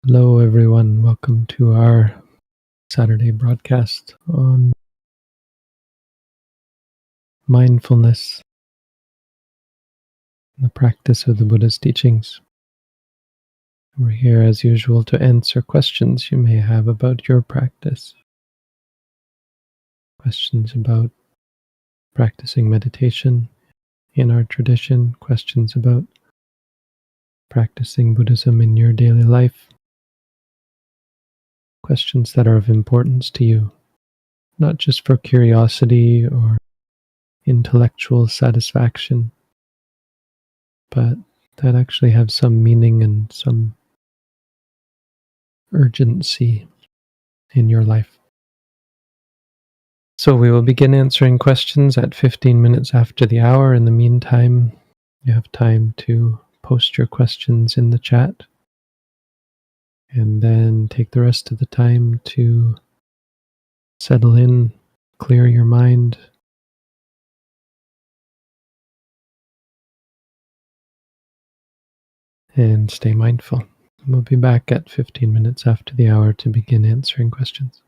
Hello, everyone. Welcome to our Saturday broadcast on mindfulness and the practice of the Buddha's teachings. We're here, as usual, to answer questions you may have about your practice, questions about practicing meditation in our tradition, questions about practicing Buddhism in your daily life, questions that are of importance to you, not just for curiosity or intellectual satisfaction, but that actually have some meaning and some urgency in your life. So we will begin answering questions at 15 minutes after the hour. In the meantime, you have time to post your questions in the chat and then take the rest of the time to settle in, clear your mind, and stay mindful. We'll be back at 15 minutes after the hour to begin answering questions.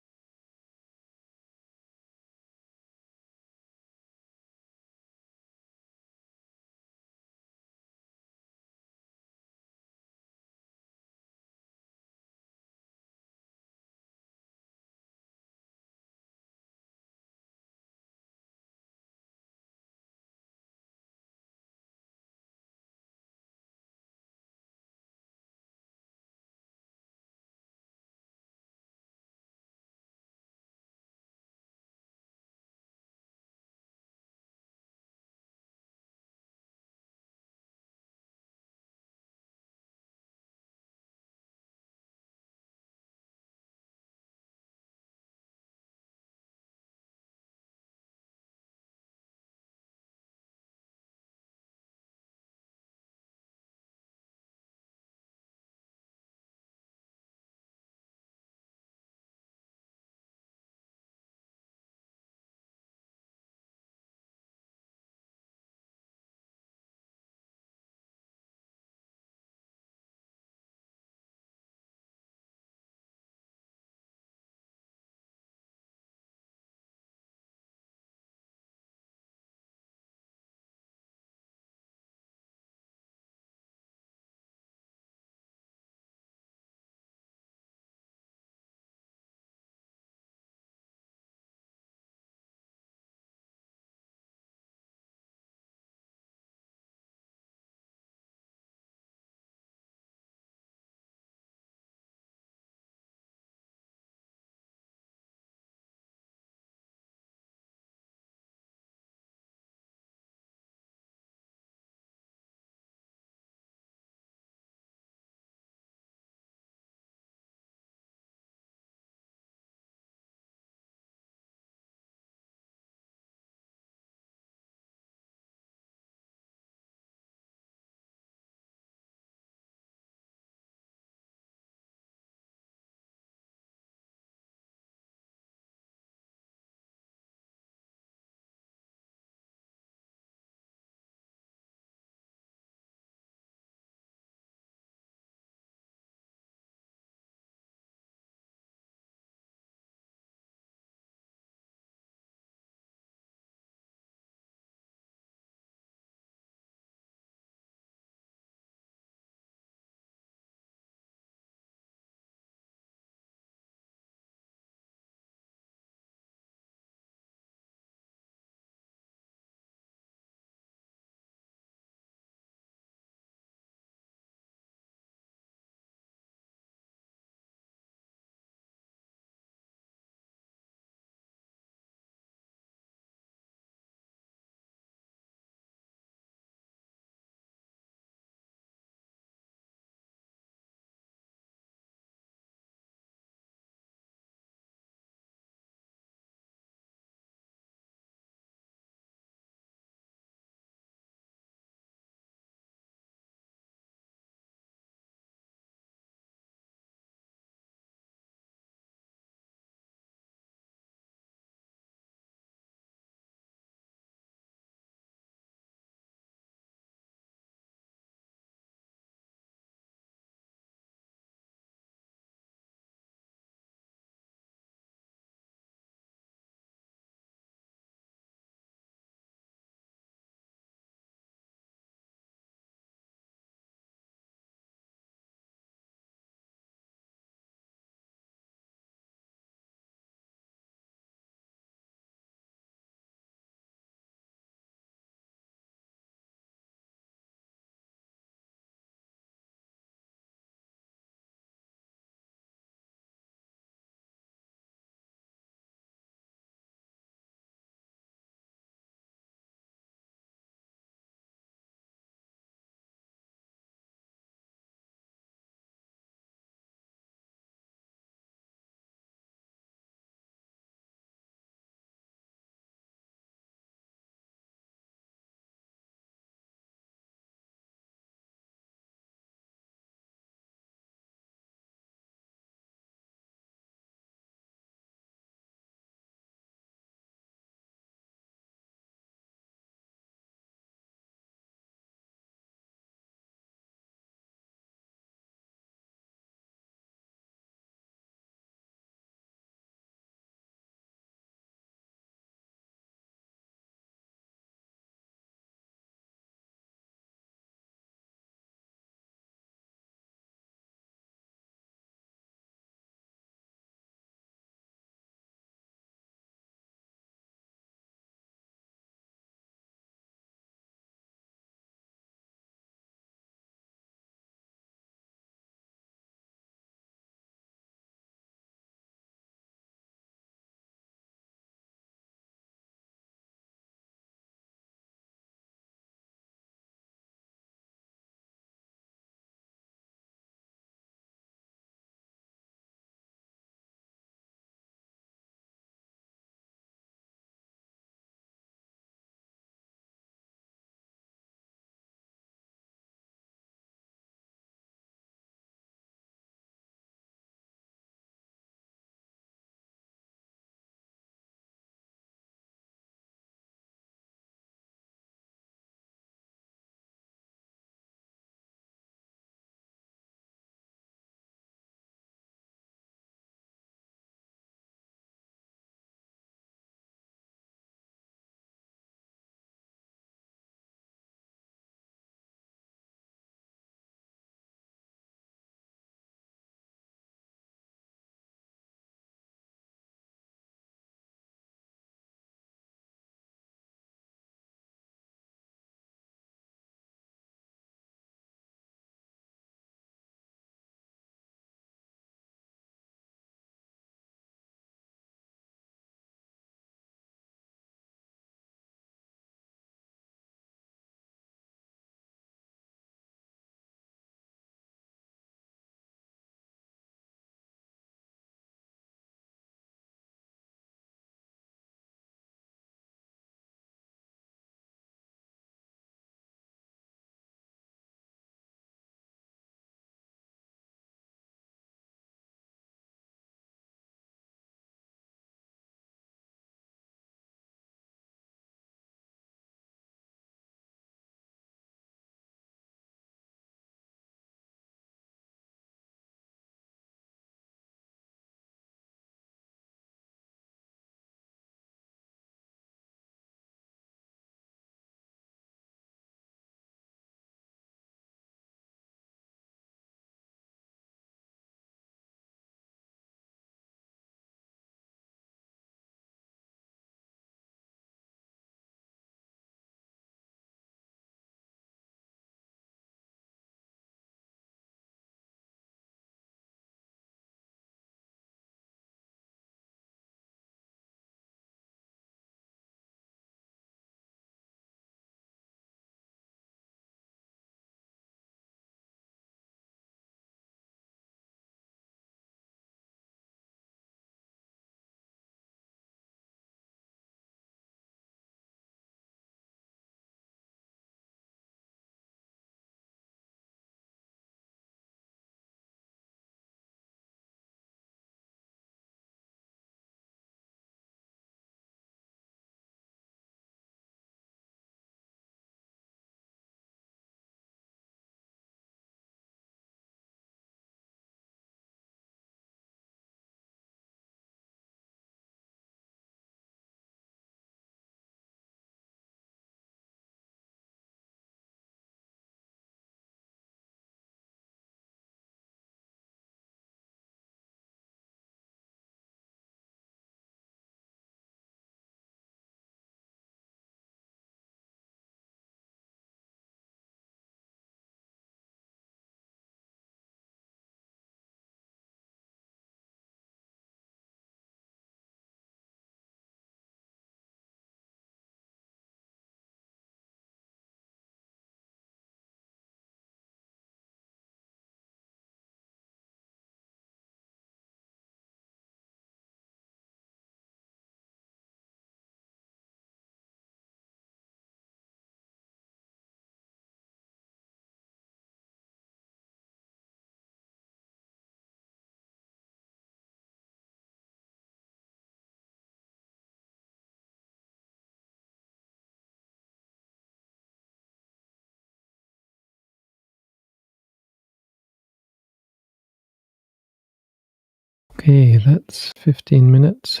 Okay, that's 15 minutes.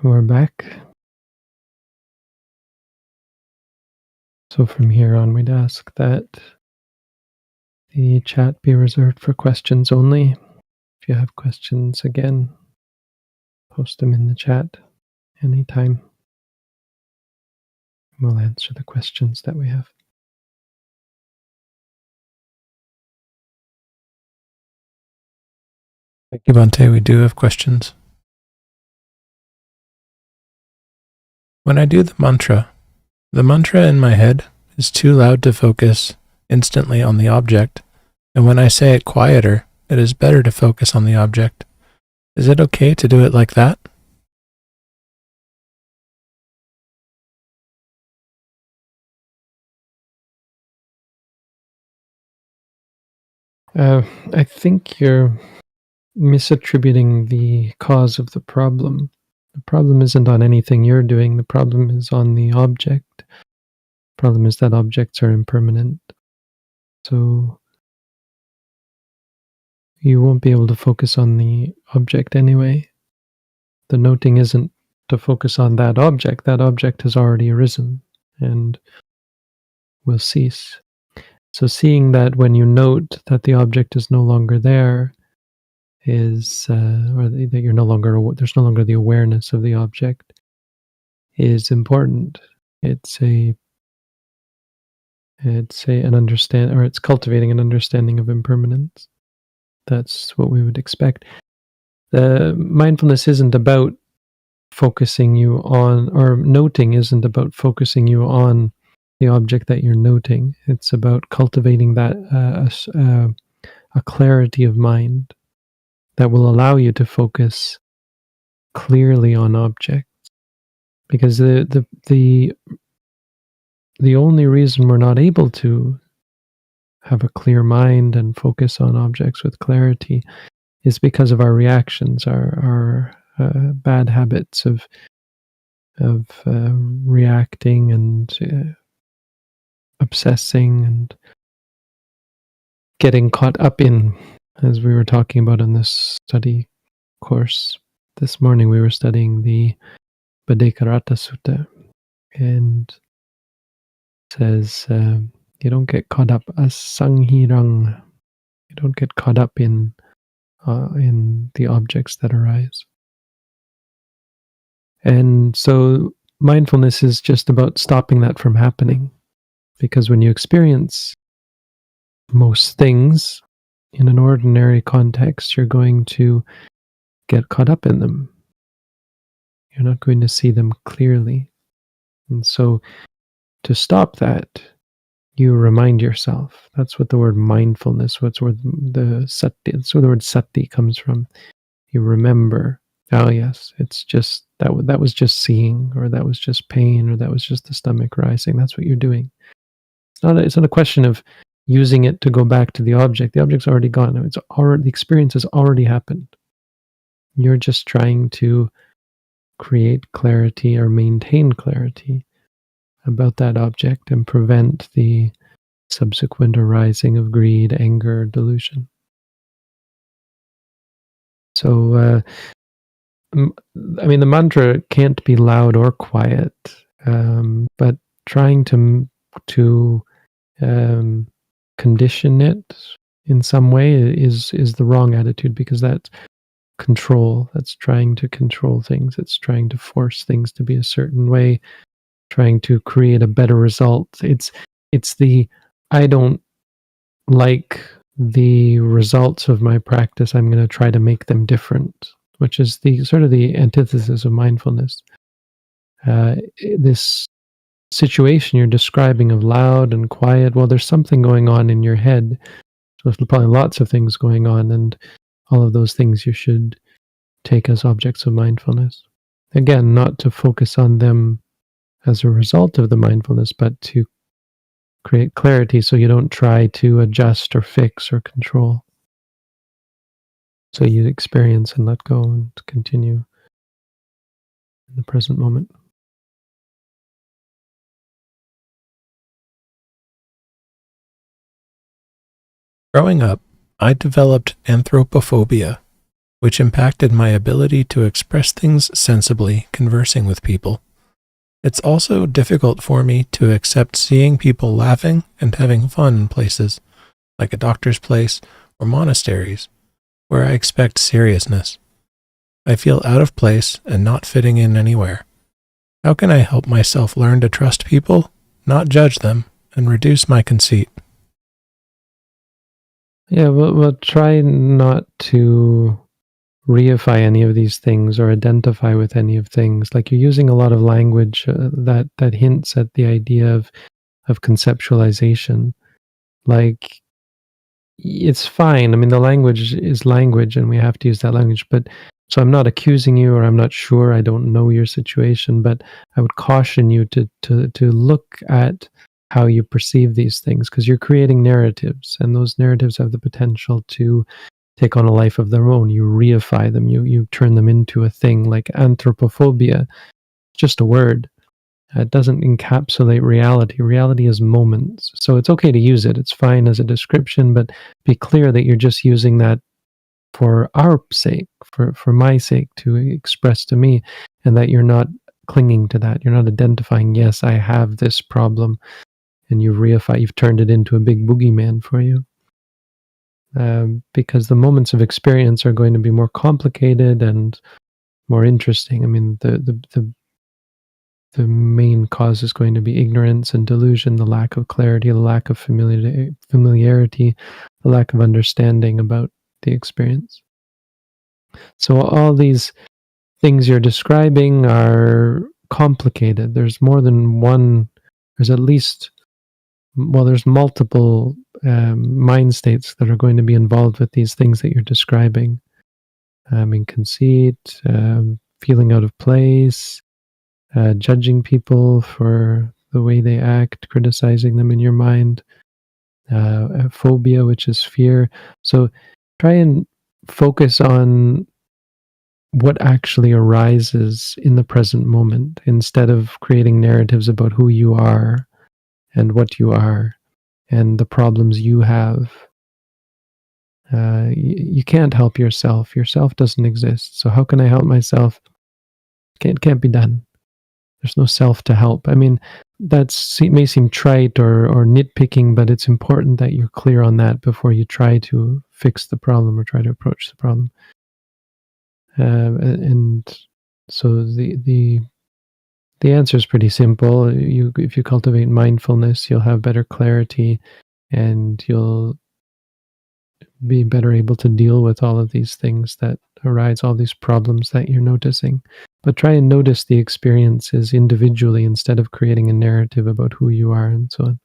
We're back. So from here on, we'd ask that the chat be reserved for questions only. If you have questions, again, post them in the chat anytime. We'll answer the questions that we have. Thank you, Bhante. We do have questions. When I do the mantra in my head is too loud to focus instantly on the object, and when I say it quieter, it is better to focus on the object. Is it okay to do it like that? I think you're misattributing the cause of the problem. The problem isn't on anything you're doing. The problem is on the object. The problem is that objects are impermanent. So you won't be able to focus on the object anyway. The noting isn't to focus on that object. That object has already arisen and will cease. So seeing that when you note that the object is no longer there is, or that you're no longer, there's no longer the awareness of the object, is important. It's an understand, or it's cultivating an understanding of impermanence. That's what we would expect. The mindfulness isn't about focusing you on, or noting isn't about focusing you on the object that you're noting. It's about cultivating that a clarity of mind that will allow you to focus clearly on objects. Because the only reason we're not able to have a clear mind and focus on objects with clarity is because of our reactions, our bad habits of reacting and obsessing and getting caught up in, as we were talking about in this study course. This morning we were studying the Bhaddekarata Sutta, and it says you don't get caught up asanghirang. You don't get caught up in the objects that arise. And so mindfulness is just about stopping that from happening. Because when you experience most things in an ordinary context, you're going to get caught up in them. You're not going to see them clearly. And so to stop that, you remind yourself. That's what the word mindfulness, that's where that's where the word sati comes from. You remember, oh yes, it's just that was just seeing, or that was just pain, or that was just the stomach rising. That's what you're doing. It's not a question of using it to go back to the object. The object's already gone. The experience has already happened. You're just trying to create clarity or maintain clarity about that object and prevent the subsequent arising of greed, anger, delusion. So, I mean, the mantra can't be loud or quiet, but trying to condition it in some way is the wrong attitude, because that's control. That's trying to control things. It's trying to force things to be a certain way, trying to create a better result. It's the I don't like the results of my practice. I'm going to try to make them different, which is the sort of the antithesis of mindfulness. This situation you're describing of loud and quiet, well, there's something going on in your head. So there's probably lots of things going on, and all of those things you should take as objects of mindfulness. Again, not to focus on them as a result of the mindfulness, but to create clarity so you don't try to adjust or fix or control. So you experience and let go and continue in the present moment. Growing up, I developed anthropophobia. which impacted my ability to express things sensibly, conversing with people. It's also difficult for me to accept seeing people laughing and having fun in places, like a doctor's place or monasteries, where I expect seriousness. I feel out of place and not fitting in anywhere. How can I help myself learn to trust people, not judge them, and reduce my conceit? Yeah, we'll try not to reify any of these things or identify with any of things. Like, you're using a lot of language that hints at the idea of conceptualization. Like, it's fine. I mean, the language is language, and we have to use that language. But so I'm not accusing you, or I'm not sure. I don't know your situation, but I would caution you to look at how you perceive these things, because you're creating narratives, and those narratives have the potential to take on a life of their own. You reify them. You turn them into a thing. Like anthropophobia, just a word. It doesn't encapsulate reality. Reality is moments. So it's okay to use it. It's fine as a description, but be clear that you're just using that for our sake, for my sake, to express to me, and that you're not clinging to that. You're not identifying, yes, I have this problem, and you've turned it into a big boogeyman for you. Because the moments of experience are going to be more complicated and more interesting. I mean, the main cause is going to be ignorance and delusion, the lack of clarity, the lack of familiarity, the lack of understanding about the experience. So all these things you're describing are complicated. There's more than one, there's at least, well, there's multiple mind states that are going to be involved with these things that you're describing. Conceit, feeling out of place, judging people for the way they act, criticizing them in your mind, phobia, which is fear. So try and focus on what actually arises in the present moment, instead of creating narratives about who you are and what you are and the problems you have. You can't help yourself. Yourself doesn't exist. So how can I help myself? It can't be done. There's no self to help. I mean, that may seem trite or nitpicking, but it's important that you're clear on that before you try to fix the problem or try to approach the problem. And so the answer is pretty simple. If you cultivate mindfulness, you'll have better clarity, and you'll be better able to deal with all of these things that arise, all these problems that you're noticing. But try and notice the experiences individually, instead of creating a narrative about who you are and so on.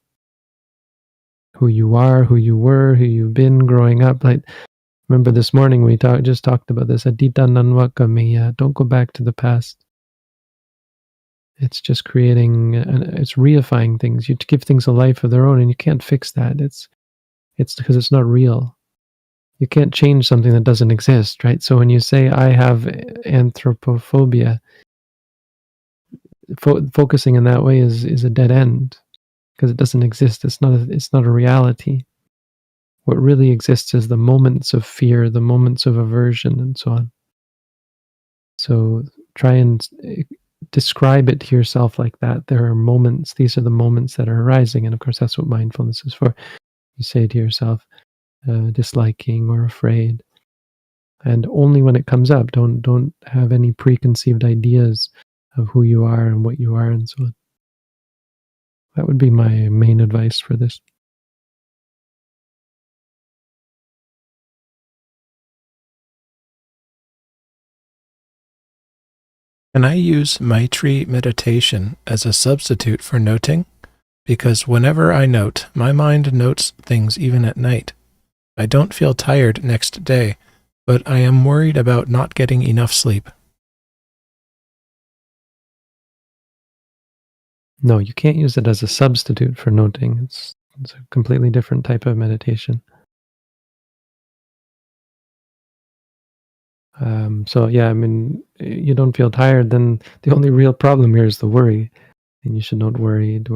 Who you are, who you were, who you've been growing up. Like, remember this morning we just talked about this. Adita nanwa kamiya. Don't go back to the past. It's just creating, it's reifying things. You give things a life of their own, and you can't fix that. It's because it's not real. You can't change something that doesn't exist, right? So when you say, I have anthropophobia, focusing in that way is a dead end, because it doesn't exist. It's not a reality. What really exists is the moments of fear, the moments of aversion, and so on. So try and describe it to yourself like that. There are moments. These are the moments that are arising, and of course, that's what mindfulness is for. You say to yourself, disliking or afraid, and only when it comes up. Don't have any preconceived ideas of who you are and what you are and so on. That would be my main advice for this. Can I use Maitri meditation as a substitute for noting? Because whenever I note, my mind notes things even at night. I don't feel tired next day, but I am worried about not getting enough sleep. No, you can't use it as a substitute for noting. It's a completely different type of meditation. So yeah, I mean, you don't feel tired, then the only real problem here is the worry, and you should not worried.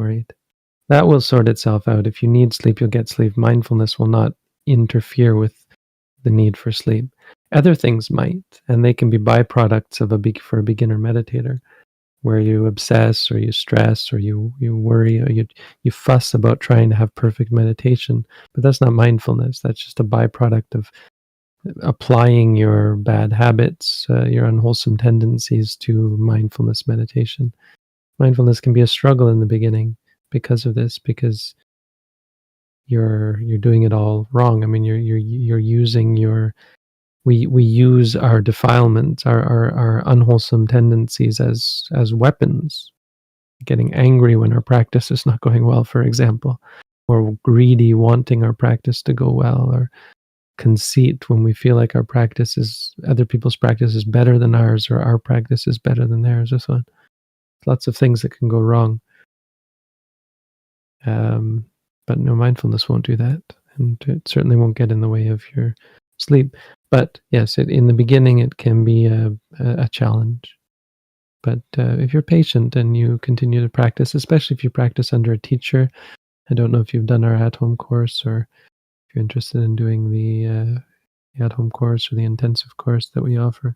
That will sort itself out. If you need sleep, you'll get sleep. Mindfulness will not interfere with the need for sleep. Other things might, and they can be byproducts of for a beginner meditator, where you obsess or you stress or you worry or you fuss about trying to have perfect meditation. But that's not mindfulness. That's just a byproduct of applying your bad habits, your unwholesome tendencies to mindfulness meditation. Mindfulness can be a struggle in the beginning because of this, because you're doing it all wrong. I mean, you're using we use our defilements, our unwholesome tendencies as weapons. Getting angry when our practice is not going well, for example, or greedy, wanting our practice to go well, or conceit when we feel like other people's practice is better than ours, or our practice is better than theirs, or so on. Lots of things that can go wrong. But no, mindfulness won't do that, and it certainly won't get in the way of your sleep. But yes, in the beginning, it can be a challenge. But if you're patient and you continue to practice, especially if you practice under a teacher, I don't know if you've done our at-home course, or if you're interested in doing the at-home course or the intensive course that we offer.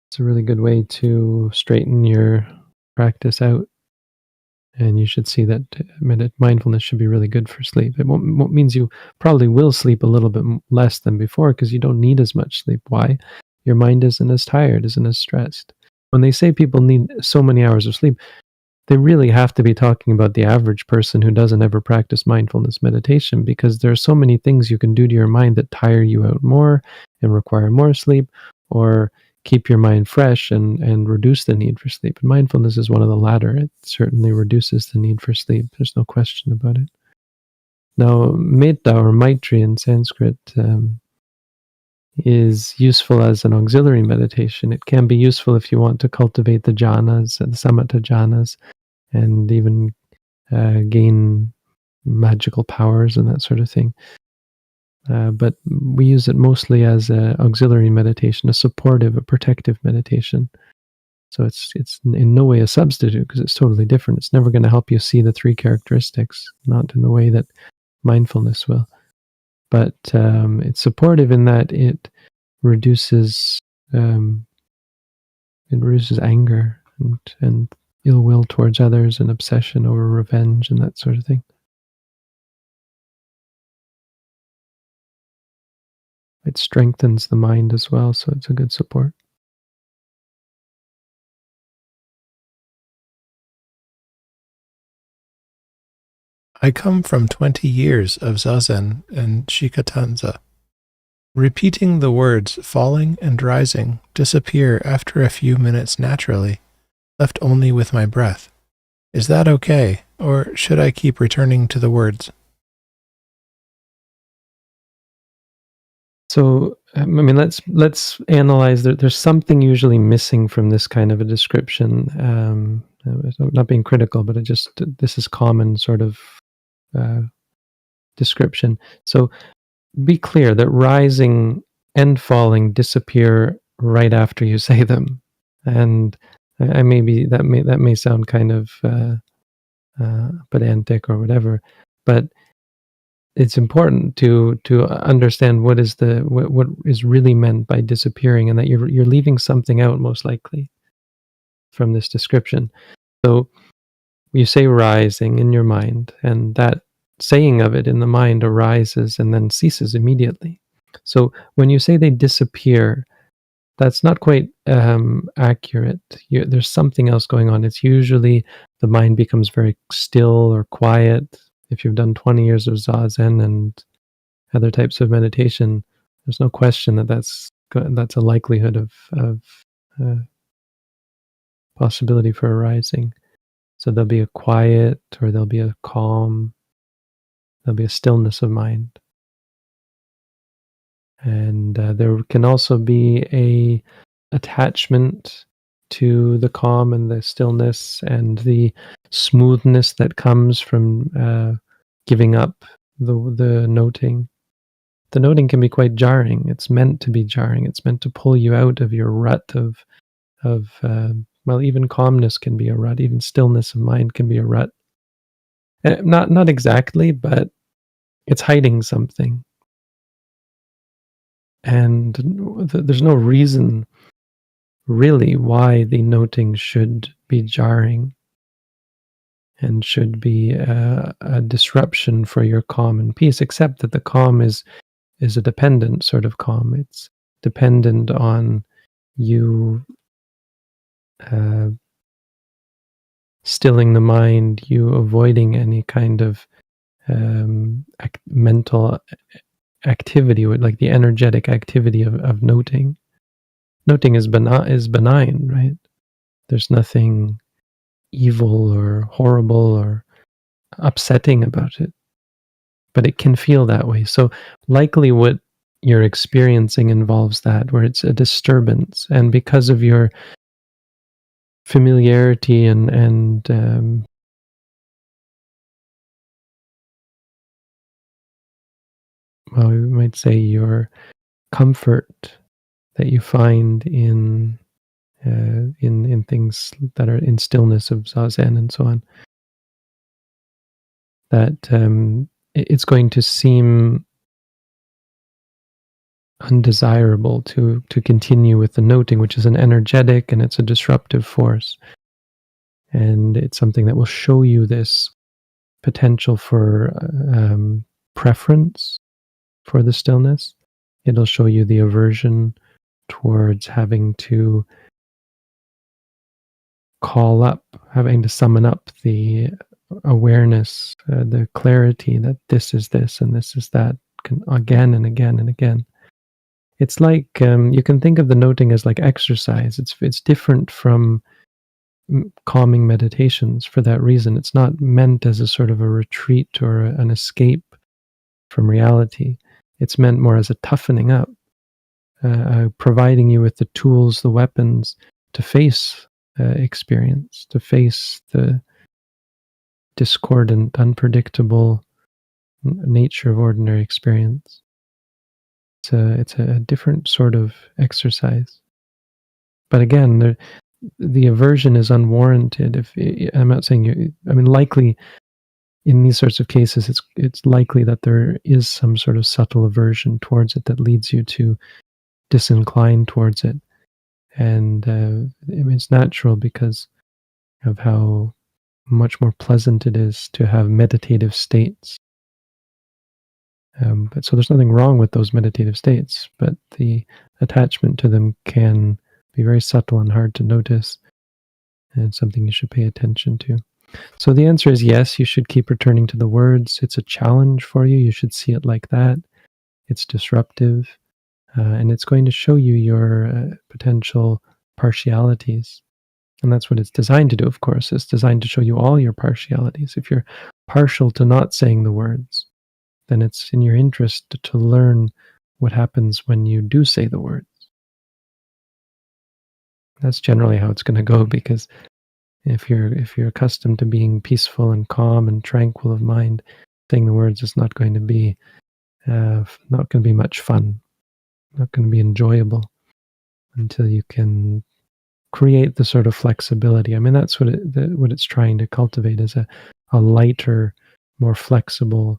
It's a really good way to straighten your practice out. And you should see that mindfulness should be really good for sleep. It means you probably will sleep a little bit less than before, because you don't need as much sleep. Why? Your mind isn't as tired, isn't as stressed. When they say people need so many hours of sleep, they really have to be talking about the average person who doesn't ever practice mindfulness meditation, because there are so many things you can do to your mind that tire you out more and require more sleep, or keep your mind fresh and reduce the need for sleep. And mindfulness is one of the latter. It certainly reduces the need for sleep. There's no question about it. Now, metta or Maitri in Sanskrit is useful as an auxiliary meditation. It can be useful if you want to cultivate the jhanas, the samatha jhanas, and even gain magical powers and that sort of thing. But we use it mostly as an auxiliary meditation, a supportive, a protective meditation. So it's in no way a substitute, because it's totally different. It's never going to help you see the three characteristics, not in the way that mindfulness will. But it's supportive in that it reduces anger and ill will towards others, and obsession over revenge and that sort of thing. It strengthens the mind as well, so it's a good support. I come from 20 years of zazen and shikantaza. Repeating the words falling and rising disappear after a few minutes naturally, left only with my breath. Is that okay, or should I keep returning to the words? So, I mean, let's analyze. There's something usually missing from this kind of a description. Not being critical, but this is common sort of description. So, be clear that rising and falling disappear right after you say them, and I that may sound kind of pedantic or whatever, but it's important to understand what is really meant by disappearing, and that you're leaving something out, most likely, from this description. So you say rising in your mind, and that saying of it in the mind arises and then ceases immediately. So when you say they disappear, that's not quite accurate. There's something else going on. It's usually the mind becomes very still or quiet. If you've done 20 years of zazen and other types of meditation, there's no question that's a likelihood of possibility for arising. So there'll be a quiet, or there'll be a calm, there'll be a stillness of mind. And there can also be a attachment to the calm and the stillness and the smoothness that comes from giving up the noting. The noting can be quite jarring. It's meant to be jarring. It's meant to pull you out of your rut of well, even calmness can be a rut. Even stillness of mind can be a rut. Not exactly, but it's hiding something. And there's no reason really why the noting should be jarring and should be a disruption for your calm and peace, except that the calm is a dependent sort of calm. It's dependent on you stilling the mind, you avoiding any kind of mental activity, like the energetic activity of noting. Noting is benign, right? There's nothing evil or horrible or upsetting about it, but it can feel that way. So likely what you're experiencing involves that, where it's a disturbance, and because of your familiarity and well, we might say your comfort that you find in things that are in stillness of zazen and so on, that it's going to seem undesirable to continue with the noting, which is an energetic and it's a disruptive force, and it's something that will show you this potential for preference for the stillness. It'll show you the aversion towards having to call up, having to summon up the awareness, the clarity that this is this and this is that, again and again and again. It's like you can think of the noting as like exercise. It's different from calming meditations for that reason. It's not meant as a sort of a retreat or an escape from reality. It's meant more as a toughening up, providing you with the tools, the weapons to face experience, to face the discordant, unpredictable nature of ordinary experience. It's a different sort of exercise. But again, the aversion is unwarranted. If I'm not saying likely in these sorts of cases, it's likely that there is some sort of subtle aversion towards it that leads you to disincline towards it, and it's natural because of how much more pleasant it is to have meditative states. But so there's nothing wrong with those meditative states, but the attachment to them can be very subtle and hard to notice, and something you should pay attention to. So the answer is yes, you should keep returning to the words. It's a challenge for you. You should see it like that. It's disruptive, and it's going to show you your potential partialities. And that's what it's designed to do, of course. It's designed to show you all your partialities. If you're partial to not saying the words, then it's in your interest to learn what happens when you do say the words. That's generally how it's going to go, because if you're accustomed to being peaceful and calm and tranquil of mind, saying the words is not going to be much fun, not going to be enjoyable until you can create the sort of flexibility. I mean, that's what it's trying to cultivate, is a lighter, more flexible,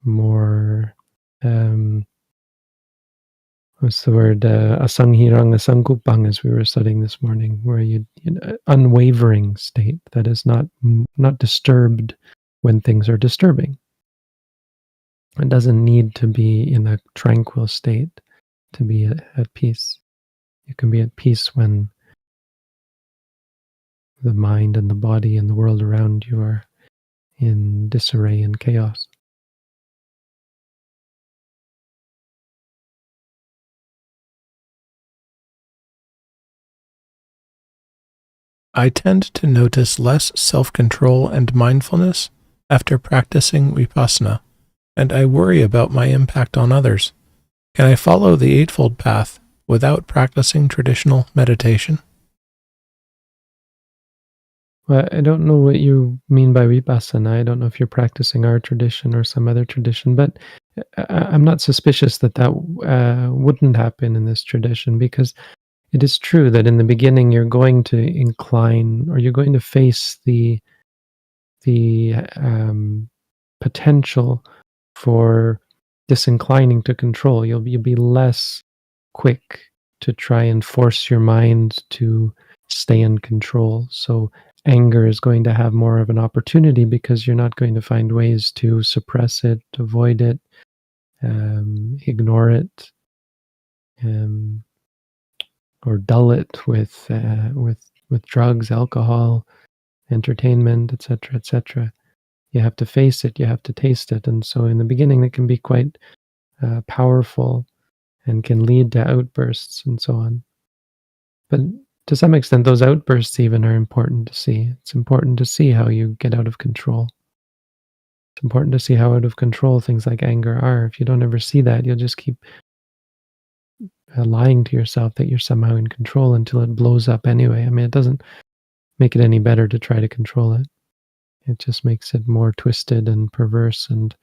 more what's the word, asanghirang asangkupang, as we were studying this morning, where you unwavering state that is not disturbed when things are disturbing. It doesn't need to be in a tranquil state to be at peace. You can be at peace when the mind and the body and the world around you are in disarray and chaos. I tend to notice less self-control and mindfulness after practicing vipassana, and I worry about my impact on others. Can I follow the Eightfold Path without practicing traditional meditation? Well, I don't know what you mean by vipassana. I don't know if you're practicing our tradition or some other tradition, but I'm not suspicious that wouldn't happen in this tradition, because it is true that in the beginning you're going to incline, or you're going to face the potential for disinclining to control. You'll be less quick to try and force your mind to stay in control. So anger is going to have more of an opportunity because you're not going to find ways to suppress it, avoid it, ignore it, or dull it with drugs, alcohol, entertainment, etc., etc. You have to face it, you have to taste it, and so in the beginning, it can be quite powerful and can lead to outbursts and so on. But to some extent, those outbursts even are important to see. It's important to see how you get out of control. It's important to see how out of control things like anger are. If you don't ever see that, you'll just keep lying to yourself that you're somehow in control until it blows up anyway. I mean, it doesn't make it any better to try to control it. It just makes it more twisted and perverse and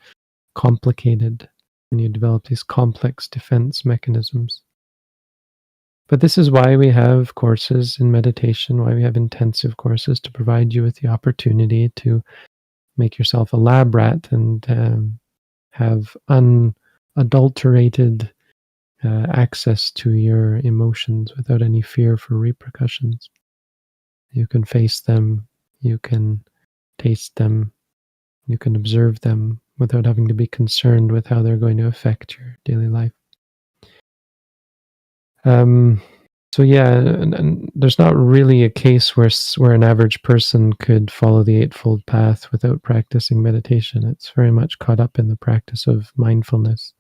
complicated, and you develop these complex defense mechanisms. But this is why we have courses in meditation, why we have intensive courses to provide you with the opportunity to make yourself a lab rat and have unadulterated access to your emotions without any fear for repercussions. You can face them, you can taste them, you can observe them without having to be concerned with how they're going to affect your daily life. So yeah, and there's not really a case where an average person could follow the Eightfold Path without practicing meditation. It's very much caught up in the practice of mindfulness.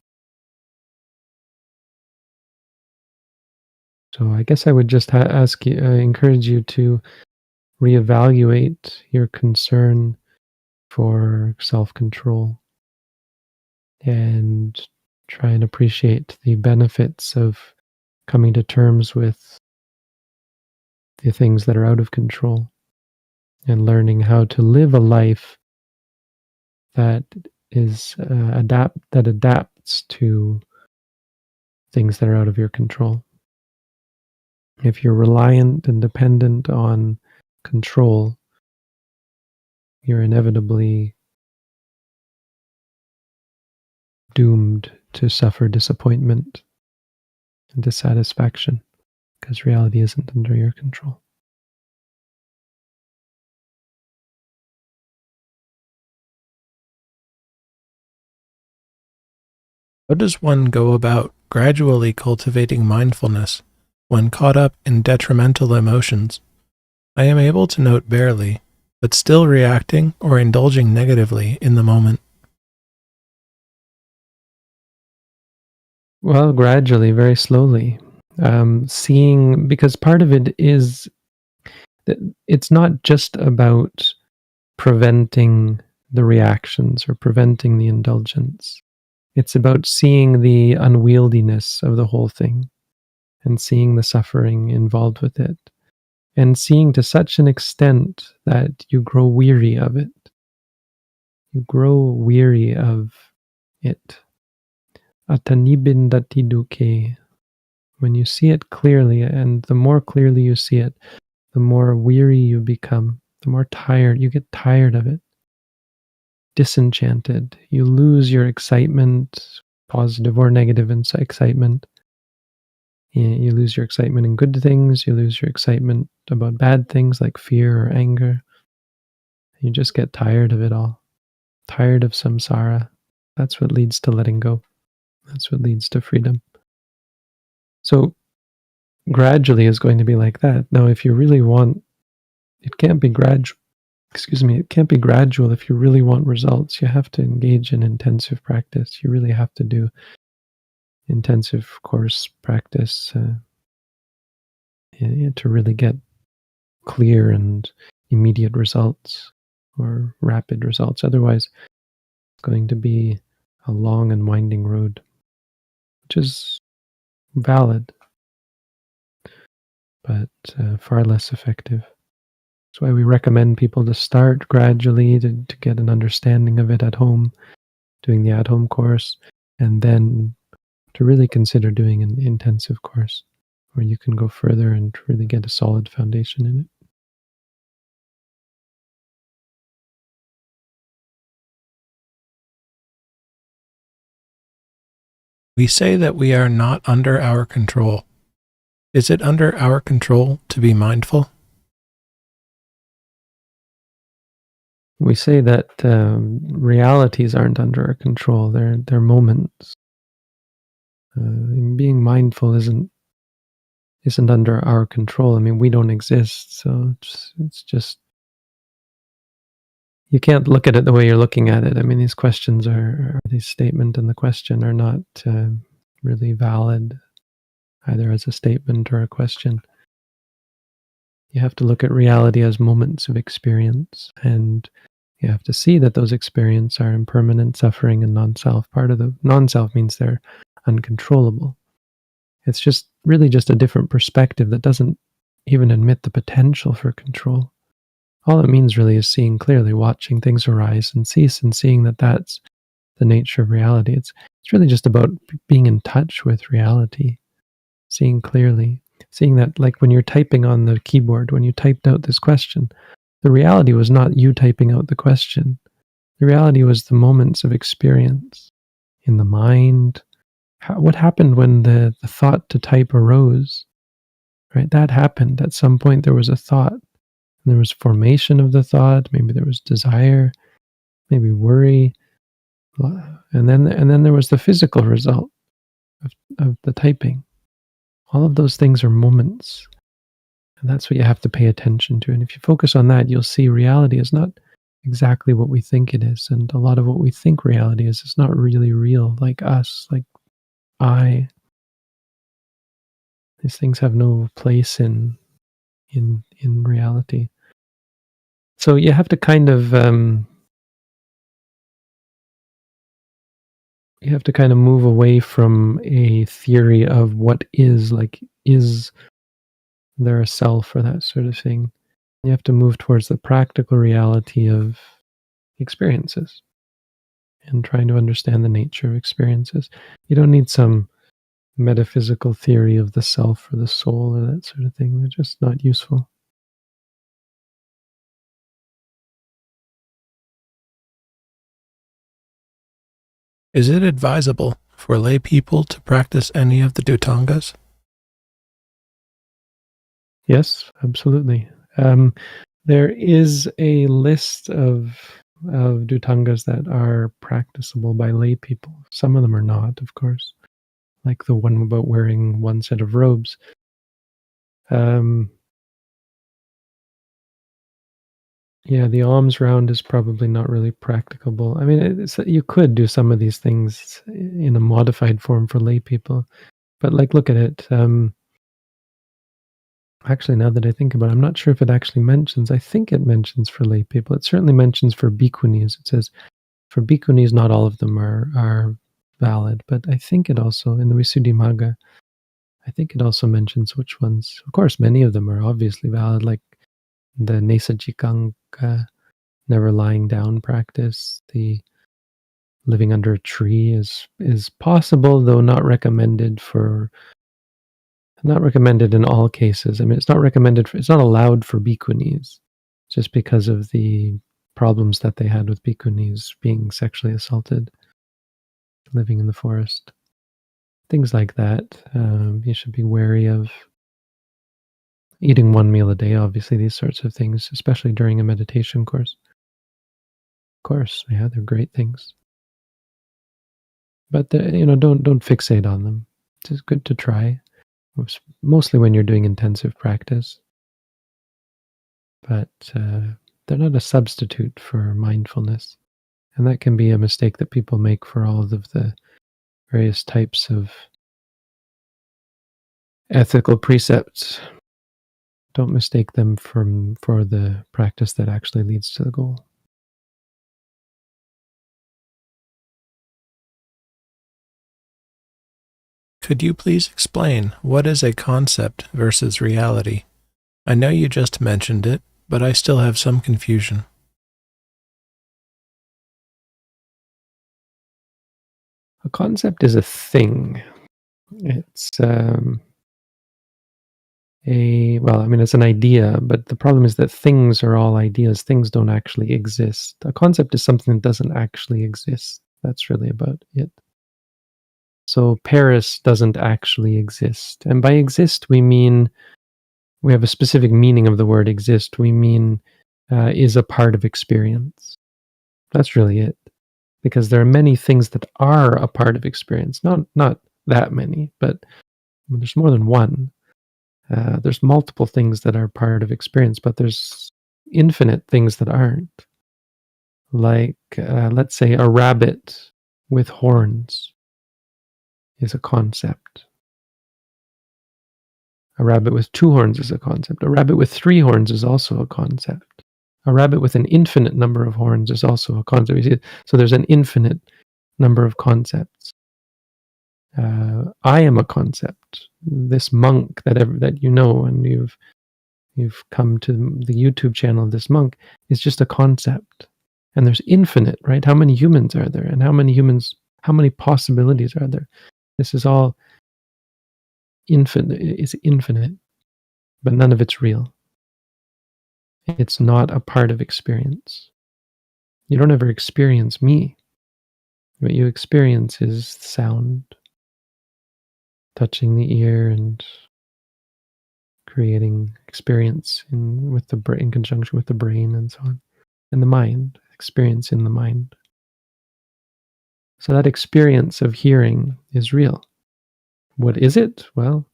So I guess I would just ask you, encourage you to reevaluate your concern for self-control and try and appreciate the benefits of coming to terms with the things that are out of control and learning how to live a life that is that adapts to things that are out of your control. If you're reliant and dependent on control, you're inevitably doomed to suffer disappointment and dissatisfaction because reality isn't under your control. How does one go about gradually cultivating mindfulness when caught up in detrimental emotions? I am able to note barely, but still reacting or indulging negatively in the moment. Well, gradually, very slowly. Seeing, because part of it is that it's not just about preventing the reactions or preventing the indulgence. It's about seeing the unwieldiness of the whole thing and seeing the suffering involved with it, and seeing to such an extent that you grow weary of it. You grow weary of it. Atanibindati duke. When you see it clearly, and the more clearly you see it, the more weary you become, the more tired, you get tired of it, disenchanted. You lose your excitement, positive or negative excitement. You lose your excitement in good things, you lose your excitement about bad things like fear or anger. You just get tired of it all, tired of samsara. That's what leads to letting go. That's what leads to freedom. So gradually is going to be like that. Now, if you really want, it can't be gradual. It can't be gradual. If you really want results, you have to engage in intensive practice. You really have to do intensive course practice to really get clear and immediate results or rapid results. Otherwise, it's going to be a long and winding road, which is valid, but far less effective. That's why we recommend people to start gradually to get an understanding of it at home, doing the at-home course, and then to really consider doing an intensive course where you can go further and really get a solid foundation in it. We say that we are not under our control. Is it under our control to be mindful? We say that realities aren't under our control. They're moments. Being mindful isn't under our control. I mean, we don't exist, so it's just, you can't look at it the way you're looking at it. I mean, these questions this statement and the question are not really valid, either as a statement or a question. You have to look at reality as moments of experience, and you have to see that those experiences are impermanent, suffering, and non-self. Part of the non-self means they're uncontrollable. It's just really just a different perspective that doesn't even admit the potential for control. All it means really is seeing clearly, watching things arise and cease, and seeing that that's the nature of reality. It's really just about being in touch with reality, seeing clearly, seeing that, like when you're typing on the keyboard, when you typed out this question, the reality was not you typing out the question. The reality was the moments of experience in the mind. What happened when the thought to type arose? Right? That happened. At some point there was a thought. And there was formation of the thought. Maybe there was desire, maybe worry. And then there was the physical result of the typing. All of those things are moments. And that's what you have to pay attention to. And if you focus on that, you'll see reality is not exactly what we think it is. And a lot of what we think reality is not really real, like us, like I. These things have no place in reality. So you have to kind of move away from a theory of what is, like, is there a self or that sort of thing. You have to move towards the practical reality of experiences and trying to understand the nature of experiences. You don't need some metaphysical theory of the self or the soul or that sort of thing. They're just not useful. Is it advisable for lay people to practice any of the dhutangas? Yes, absolutely. There is a list of dhutangas that are practicable by lay people. Some of them are not, of course, like the one about wearing one set of robes. Yeah, the alms round is probably not really practicable. I mean, you could do some of these things in a modified form for lay people, but like, look at it. Actually, now that I think about it, I'm not sure if it actually mentions. I think it mentions for lay people. It certainly mentions for bhikkhunis. It says for bhikkhunis, not all of them are valid, but I think it also, in the Visuddhimagga, I think it also mentions which ones. Of course, many of them are obviously valid, like the Nesajikanga, never lying down practice. The living under a tree is possible, though not recommended in all cases. I mean, it's not allowed for bhikkhunis, just because of the problems that they had with bhikkhunis being sexually assaulted, living in the forest. Things like that. You should be wary of. Eating one meal a day, obviously, these sorts of things, especially during a meditation course. Of course, yeah, they're great things. But don't fixate on them. It's just good to try, mostly when you're doing intensive practice. But they're not a substitute for mindfulness, and that can be a mistake that people make for all of the various types of ethical precepts. Don't mistake them for the practice that actually leads to the goal. Could you please explain what is a concept versus reality? I know you just mentioned it, but I still have some confusion. A concept is a thing. It's it's an idea, but the problem is that things are all ideas. Things don't actually exist. A concept is something that doesn't actually exist. That's really about it. So Paris doesn't actually exist. And by exist, we mean, we have a specific meaning of the word exist. We mean is a part of experience. That's really it. Because there are many things that are a part of experience. Not that many, but there's more than one. There's multiple things that are part of experience, but there's infinite things that aren't. Like, let's say a rabbit with horns is a concept. A rabbit with 2 horns is a concept. A rabbit with 3 horns is also a concept. A rabbit with an infinite number of horns is also a concept. You see, so there's an infinite number of concepts. I am a concept. This monk that you know, and you've come to the YouTube channel of this monk, is just a concept. And there's infinite, right? How many humans are there? And how many possibilities are there? This is all infinite. It's infinite, but none of it's real. It's not a part of experience. You don't ever experience me. What you experience is sound, touching the ear and creating experience in conjunction with the brain and so on. And the mind, experience in the mind. So that experience of hearing is real. What is it? Well,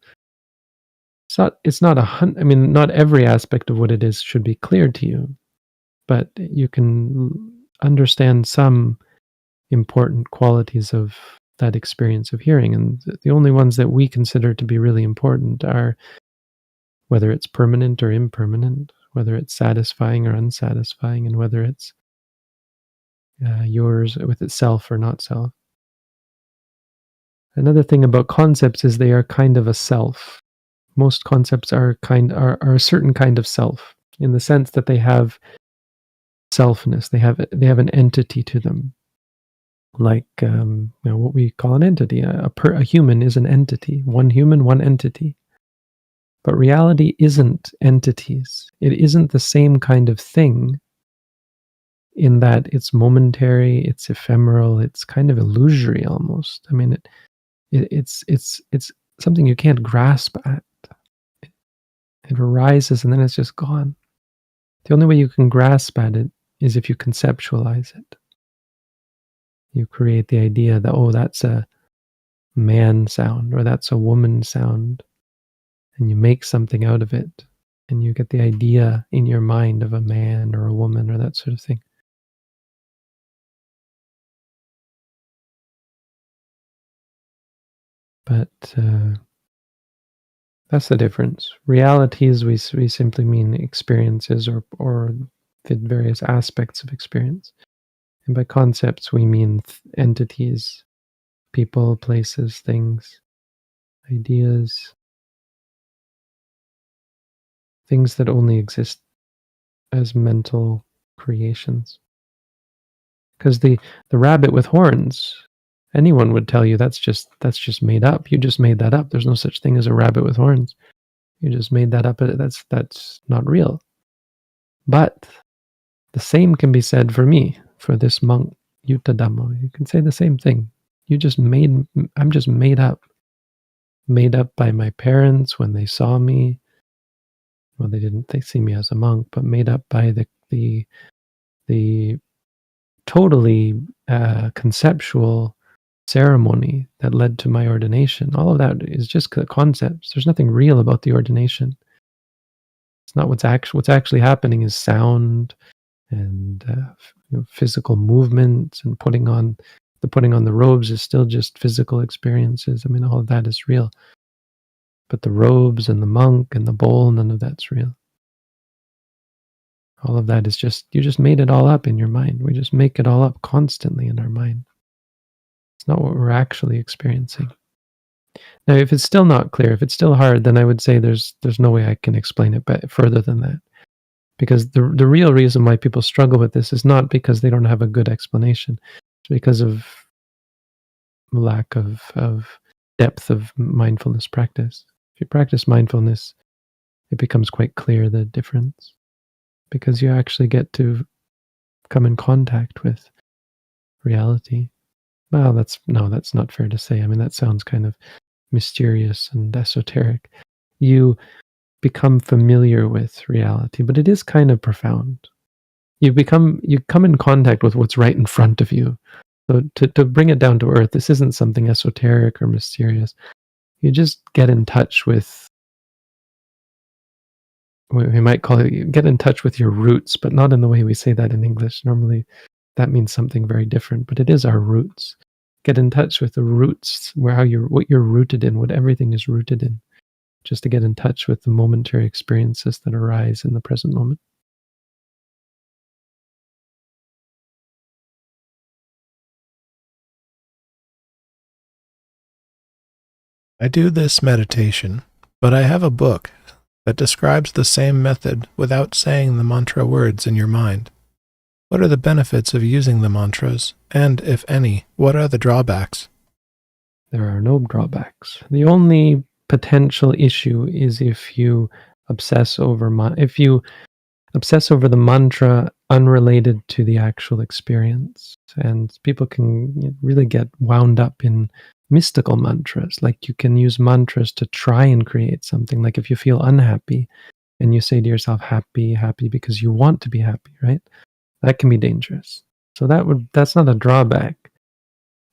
not every aspect of what it is should be clear to you, but you can understand some important qualities of that experience of hearing. And the only ones that we consider to be really important are whether it's permanent or impermanent, whether it's satisfying or unsatisfying, and whether it's yours with itself or not self. Another thing about concepts is they are kind of a self. Most concepts are a certain kind of self, in the sense that they have selfness. They have an entity to them, like what we call an entity. A human is an entity. One human, one entity. But reality isn't entities. It isn't the same kind of thing, in that it's momentary, it's ephemeral, it's kind of illusory almost. I mean, it's something you can't grasp at. It arises and then it's just gone. The only way you can grasp at it is if you conceptualize it. You create the idea that, oh, that's a man sound or that's a woman sound, and you make something out of it, and you get the idea in your mind of a man or a woman or that sort of thing. But that's the difference. Realities, we simply mean experiences or the various aspects of experience. And by concepts, we mean entities, people, places, things, ideas, things that only exist as mental creations. Because the rabbit with horns, anyone would tell you that's just made up. You just made that up. There's no such thing as a rabbit with horns. You just made that up. That's not real. But the same can be said for me, for this monk, Yuta Dhammo. You can say the same thing. I'm just made up. Made up by my parents when they saw me. Well, they see me as a monk, but made up by the totally conceptual ceremony that led to my ordination. All of that is just concepts. There's nothing real about the ordination. It's not what's actually happening is sound and physical movement, and putting on the robes is still just physical experiences. I mean, all of that is real. But the robes and the monk and the bowl, none of that's real. All of that is you just made it all up in your mind. We just make it all up constantly in our mind. It's not what we're actually experiencing. Now, if it's still not clear, if it's still hard, then I would say there's no way I can explain it further than that. Because the real reason why people struggle with this is not because they don't have a good explanation. It's because of lack of depth of mindfulness practice. If you practice mindfulness, it becomes quite clear the difference, because you actually get to come in contact with reality. Well, that's not fair to say. I mean, that sounds kind of mysterious and esoteric. You become familiar with reality, but it is kind of profound. You come in contact with what's right in front of you. So to bring it down to earth, this isn't something esoteric or mysterious. You just get in touch with, we might call it, you get in touch with your roots, but not in the way we say that in English. Normally that means something very different, but it is our roots. Get in touch with the roots, what you're rooted in, what everything is rooted in, just to get in touch with the momentary experiences that arise in the present moment. I do this meditation, but I have a book that describes the same method without saying the mantra words in your mind. What are the benefits of using the mantras? And if any, what are the drawbacks? There are no drawbacks. The only potential issue is if you obsess over the mantra unrelated to the actual experience. And people can really get wound up in mystical mantras. Like you can use mantras to try and create something. Like if you feel unhappy and you say to yourself, happy, happy, because you want to be happy, right? That can be dangerous. So that's not a drawback.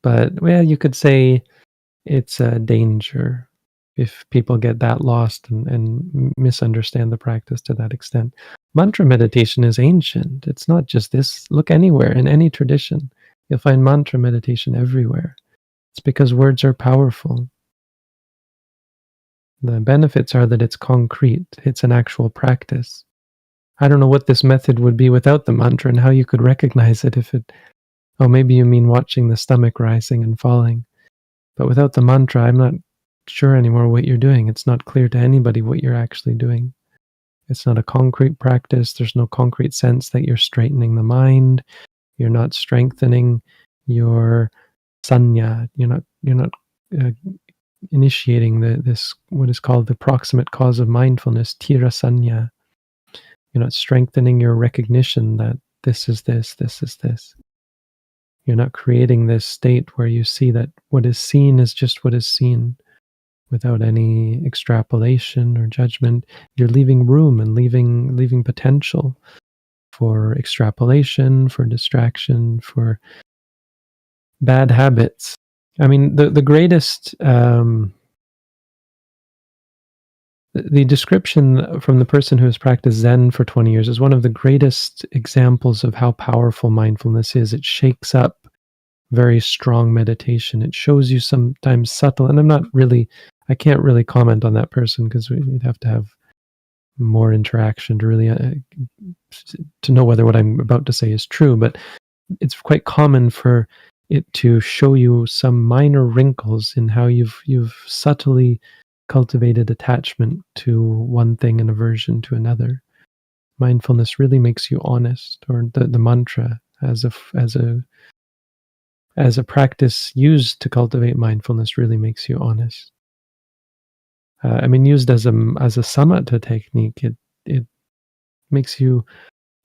But well, you could say it's a danger if people get that lost and misunderstand the practice to that extent. Mantra meditation is ancient. It's not just this. Look anywhere in any tradition. You'll find mantra meditation everywhere. It's because words are powerful. The benefits are that it's concrete. It's an actual practice. I don't know what this method would be without the mantra and how you could recognize it oh, maybe you mean watching the stomach rising and falling. But without the mantra, I'm not sure anymore what you're doing. It's not clear to anybody what you're actually doing. It's not a concrete practice. There's no concrete sense that you're straightening the mind. You're not strengthening your sanya. You're not initiating this what is called the proximate cause of mindfulness, tira sanya. You're not strengthening your recognition that this is this, this is this. You're not creating this state where you see that what is seen is just what is seen without any extrapolation or judgment. You're leaving room and leaving potential for extrapolation, for distraction, for bad habits. I mean, the greatest the description from the person who has practiced Zen for 20 years is one of the greatest examples of how powerful mindfulness is. It shakes up very strong meditation. It shows you sometimes subtle, and I can't really comment on that person because we'd have to have more interaction to really to know whether what I'm about to say is true. But it's quite common for it to show you some minor wrinkles in how you've subtly cultivated attachment to one thing and aversion to another. Mindfulness really makes you honest, or the mantra as a practice used to cultivate mindfulness really makes you honest. I mean, used as a samatha technique, it makes you,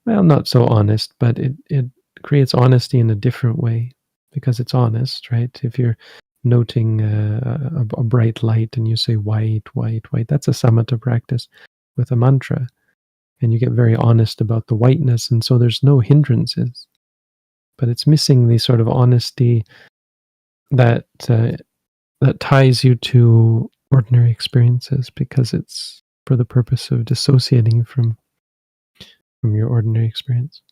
well, not so honest, but it creates honesty in a different way because it's honest, right? If you're noting a bright light and you say white, white, white, that's a samatha practice with a mantra, and you get very honest about the whiteness, and so there's no hindrances. But it's missing the sort of honesty that ties you to ordinary experiences because it's for the purpose of dissociating from your ordinary experience.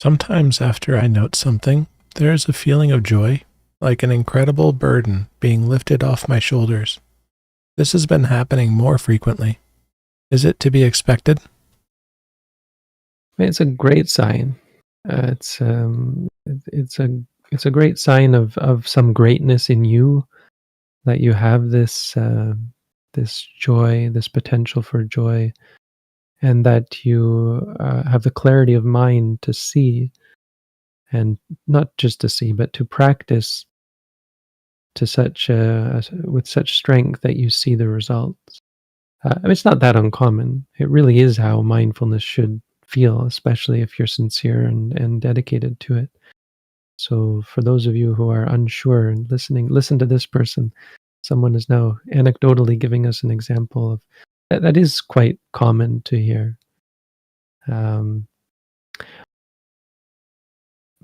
Sometimes after I note something, there is a feeling of joy, like an incredible burden being lifted off my shoulders. This has been happening more frequently. Is it to be expected? It's a great sign. It's a great sign of some greatness in you, that you have this joy, this potential for joy, and that you have the clarity of mind to see, and not just to see, but to practice to with such strength that you see the results. It's not that uncommon. It really is how mindfulness should feel, especially if you're sincere and dedicated to it. So, for those of you who are unsure and listening, listen to this person. Someone is now anecdotally giving us an example of that is quite common to hear. Um,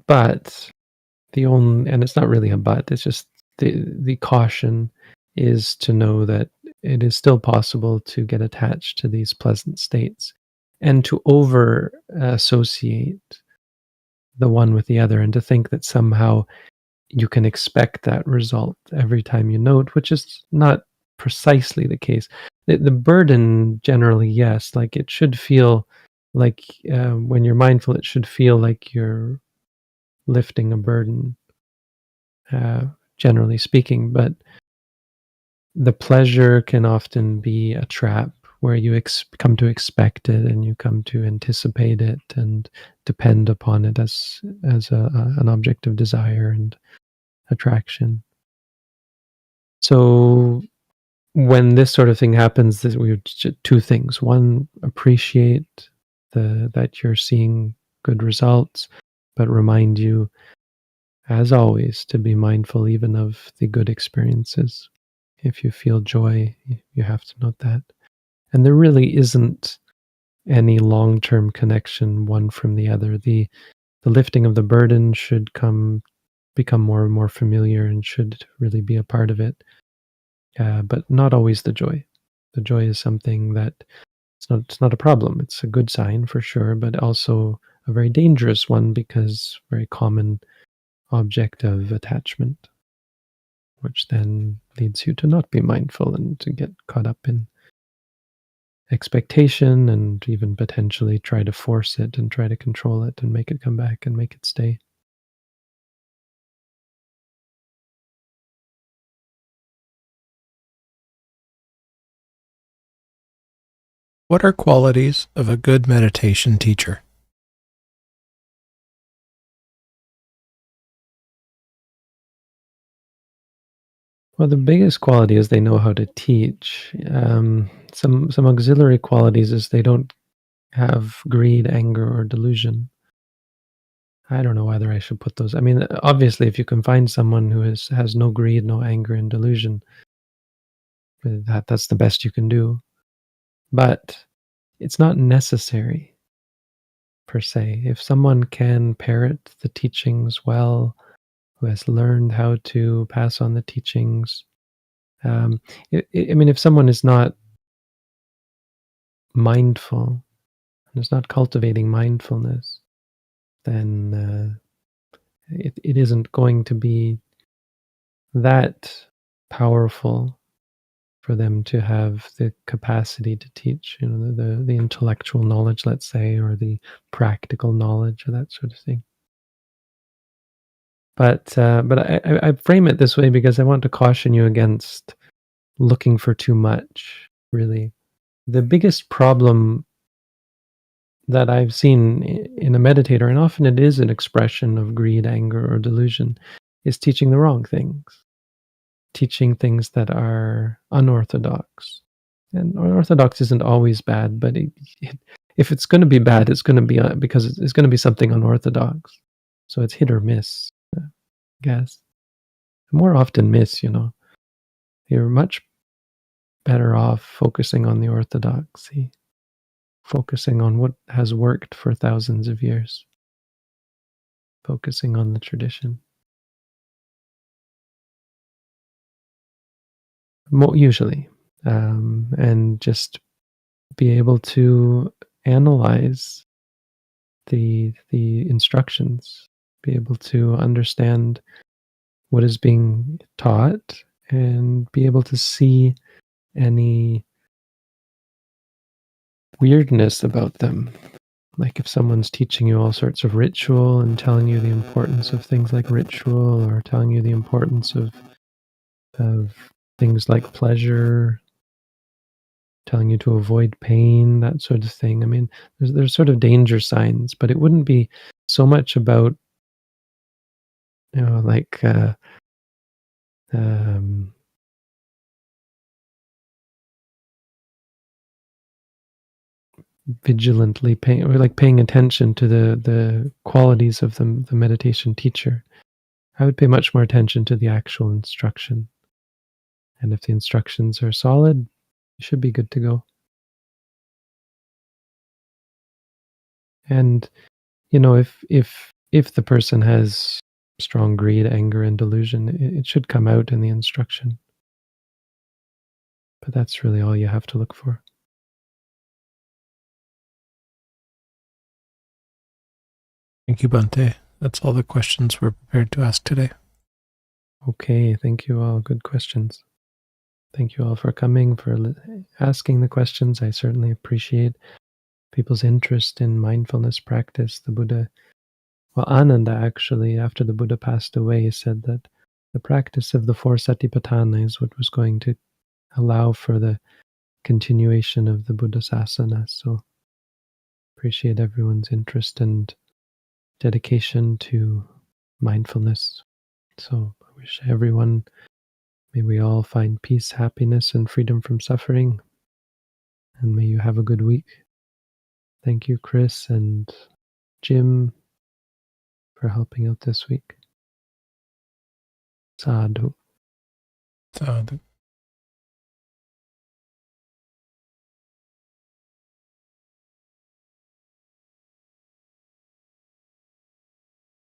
but and it's not really a but, it's just the caution is to know that it is still possible to get attached to these pleasant states and to over associate the one with the other and to think that somehow you can expect that result every time you note, which is not precisely the case. The burden, generally, yes, like it should feel like when you're mindful, it should feel like you're lifting a burden, uh, generally speaking. But the pleasure can often be a trap where you come to expect it and you come to anticipate it and depend upon it as an object of desire and attraction. So when this sort of thing happens, two things. One, appreciate that you're seeing good results, but remind you, as always, to be mindful even of the good experiences. If you feel joy, you have to note that. And there really isn't any long-term connection one from the other. The lifting of the burden should become more and more familiar and should really be a part of it. But not always the joy. The joy is something that it's not a problem. It's a good sign for sure, but also a very dangerous one because very common object of attachment, which then leads you to not be mindful and to get caught up in expectation and even potentially try to force it and try to control it and make it come back and make it stay. What are qualities of a good meditation teacher? Well, the biggest quality is they know how to teach. Some auxiliary qualities is they don't have greed, anger, or delusion. I don't know whether I should put those. I mean, obviously, if you can find someone who has no greed, no anger, and delusion, that's the best you can do. But it's not necessary per se. If someone can parrot the teachings well, who has learned how to pass on the teachings, um, I mean, if someone is not mindful and is not cultivating mindfulness, then it isn't going to be that powerful for them to have the capacity to teach, the intellectual knowledge, let's say, or the practical knowledge or that sort of thing. But I frame it this way because I want to caution you against looking for too much, really. The biggest problem that I've seen in a meditator, and often it is an expression of greed, anger, or delusion, is teaching the wrong things, teaching things that are unorthodox. And unorthodox isn't always bad, but if it's going to be bad, it's going to be because it's going to be something unorthodox. So it's hit or miss, I guess. More often miss, You're much better off focusing on the orthodoxy, focusing on what has worked for thousands of years, focusing on the tradition. Usually, and just be able to analyze the instructions, be able to understand what is being taught, and be able to see any weirdness about them. Like if someone's teaching you all sorts of ritual and telling you the importance of things like ritual, or telling you the importance of things like pleasure, telling you to avoid pain, that sort of thing. I mean, there's sort of danger signs, but it wouldn't be so much about like um, vigilantly paying attention to the qualities of the meditation teacher. I would pay much more attention to the actual instruction. And if the instructions are solid, you should be good to go. And if the person has strong greed, anger, and delusion, it should come out in the instruction. But that's really all you have to look for. Thank you, Bhante. That's all the questions we're prepared to ask today. Okay, thank you all. Good questions. Thank you all for coming, for asking the questions. I certainly appreciate people's interest in mindfulness practice. The Buddha, Ananda actually, after the Buddha passed away, said that the practice of the 4 satipatthana is what was going to allow for the continuation of the Buddha sasana. So appreciate everyone's interest and dedication to mindfulness. So I wish everyone, may we all find peace, happiness, and freedom from suffering. And may you have a good week. Thank you, Chris and Jim, for helping out this week. Sadhu. Sadhu.